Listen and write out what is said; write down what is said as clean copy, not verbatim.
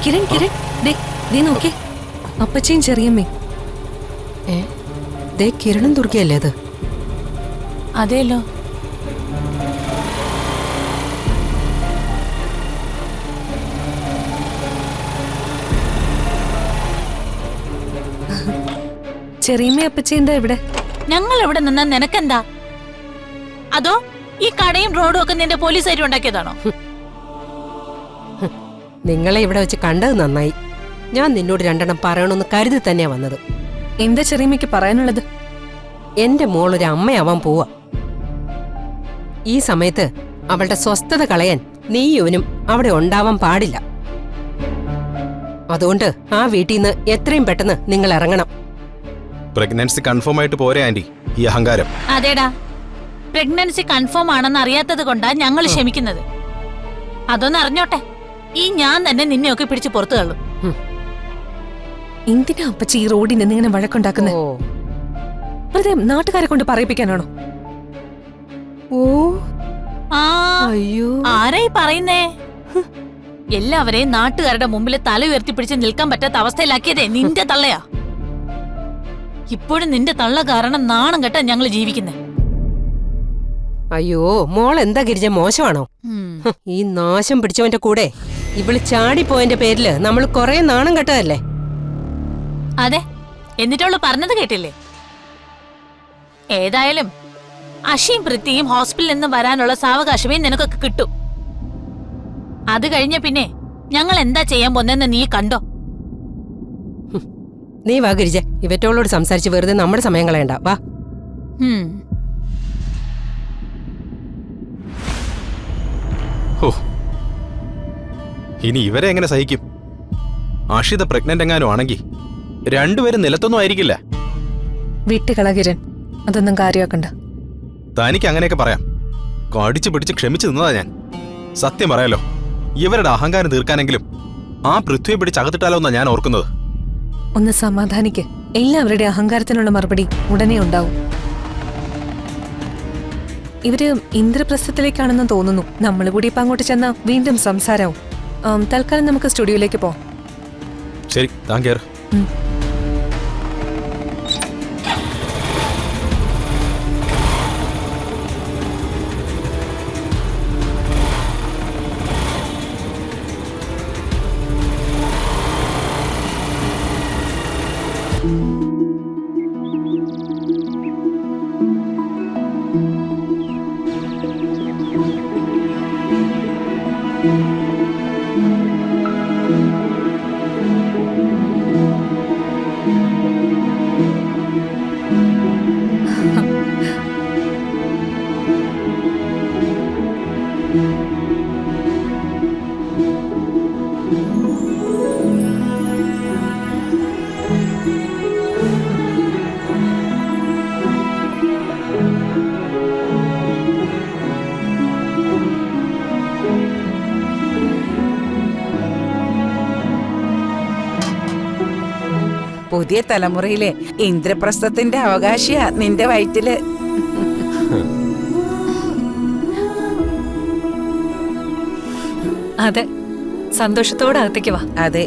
കിരൺ കിരൺ ദേ നോക്കേ, അപ്പച്ചയും ചെറിയമ്മേ. ദേ കിരണും ദുർഗയല്ലേ അത്? അതെല്ലോ. ചെറിയമ്മ അപ്പച്ചയും എന്താ ഇവിടെ? ഞങ്ങൾ എവിടെ നിന്നാ നിനക്കെന്താ? അതോ ഈ കടയും റോഡും ഒക്കെ നിന്റെ പോലീസുകാരും ഉണ്ടാക്കിയതാണോ? നിങ്ങളെ ഇവിടെ വെച്ച് കണ്ടത് നന്നായി. ഞാൻ നിന്നോട് രണ്ടെണ്ണം പറയണമെന്ന് കരുതി തന്നെയാ വന്നത്. എന്താ ചെറിയമ്മയ്ക്ക് പറയാനുള്ളത്? എന്റെ മോളൊരു അമ്മയാവാൻ പോവാ. ഈ സമയത്ത് അവളുടെ സ്വസ്ഥത കളയാൻ നീയോനും അവിടെ ഉണ്ടാവാൻ പാടില്ല. അതുകൊണ്ട് ആ വീട്ടിൽ നിന്ന് എത്രയും പെട്ടെന്ന് നിങ്ങൾ ഇറങ്ങണം. പ്രഗ്നൻസി കൺഫേം ആയിട്ട് പോരെ ആന്റി ഈ അഹങ്കാരം? അതേടാ, പ്രഗ്നൻസി കൺഫേം ആണെന്ന് അറിയാത്തത് കൊണ്ടാ ഞങ്ങൾ ക്ഷമിക്കുന്നത്. അതൊന്ന് അറിഞ്ഞോട്ടെ, ഈ ഞാൻ തന്നെ നിന്നെയൊക്കെ പിടിച്ച് പുറത്തു തള്ളും. എന്തിനാ അപ്പച്ചി ഈ റോഡിൽ നിന്ന് ഇങ്ങനെ വഴക്കുണ്ടാക്കുന്നത്? വെറുതെ നാട്ടുകാരെ കൊണ്ട് പറയിപ്പിക്കാനാണോ? ഓ ആ, അയ്യോ, ആരായി പറയുന്നേ? എല്ലാവരെയും നാട്ടുകാരുടെ മുമ്പിൽ തല ഉയർത്തിപ്പിടിച്ച് നിൽക്കാൻ പറ്റാത്ത അവസ്ഥയിലാക്കിയതേ നിന്റെ തള്ളയാ. ഇപ്പോഴും നിന്റെ തള്ള കാരണം നാണം കെട്ടാ ഞങ്ങൾ ജീവിക്കുന്നേ. അയ്യോ, മോൾ എന്താ ഗിരിജ, മോശമാണോ? ഈ നാശം പിടിച്ചവന്റെ കൂടെ ഇവള് ചാടിപ്പോയതിന്റെ പേരില് നമ്മൾ കൊറേ നാണം കെട്ടതല്ലേ? അതെ, എന്നിട്ടവള് പറഞ്ഞത് കേട്ടില്ലേ? ഏതായാലും അഷിയും പൃഥ്വിയും ഹോസ്പിറ്റലിൽ നിന്ന് വരാനുള്ള സാവകാശമേ നിനക്കൊക്കെ കിട്ടും. അത് കഴിഞ്ഞ പിന്നെ ഞങ്ങൾ എന്താ ചെയ്യാൻ പോന്നെന്ന് നീ കണ്ടോ? നീ വാ ഗിരിജ, ഇവറ്റോളോട് സംസാരിച്ച് വെറുതെ നമ്മുടെ സമയം കളയണ്ട. വാ. ഇനി ഇവരെ എങ്ങനെ സഹിക്കും? അഷിത പ്രഗ്നന്റ് എങ്ങാനും ആണെങ്കിൽ രണ്ടുപേരും നിലത്തൊന്നും ആയിരിക്കില്ല. വിട്ടുകള കിരൺ, അതൊന്നും കാര്യമാക്കണ്ട. തനിക്ക് അങ്ങനെയൊക്കെ പറയാം. കടിച്ചു പിടിച്ച് ക്ഷമിച്ചു നിന്നതാ ഞാൻ. സത്യം പറയാലോ, ഇവരുടെ അഹങ്കാരം തീർക്കാനെങ്കിലും ആ പൃഥ്വിയെ പിടിച്ച് അകത്തിട്ടാലോ എന്നാ ഞാൻ ഓർക്കുന്നത്. ഒന്ന് സമാധാനിക്ക്. എല്ലാവരുടെ അഹങ്കാരത്തിനുള്ള മറുപടി ഉടനെ ഉണ്ടാവും. ഇവര് ഇന്ദ്രപ്രസ്ഥത്തിലേക്കാണെന്ന് തോന്നുന്നു. നമ്മൾ കൂടി ഇപ്പൊ അങ്ങോട്ട് ചെന്നാ വീണ്ടും സംസാരവും. തൽക്കാലം നമുക്ക് സ്റ്റുഡിയോയിലേക്ക് പോവാം. ശരി, താൻ കേറ്. പുതിയ തലമുറയിലെ ഇന്ദ്രപ്രസ്ഥത്തിന്റെ അവകാശിയാ നിന്റെ വയറ്റില്. അതെ, സന്തോഷത്തോടെ അകത്തേക്ക് വാ. അതെ.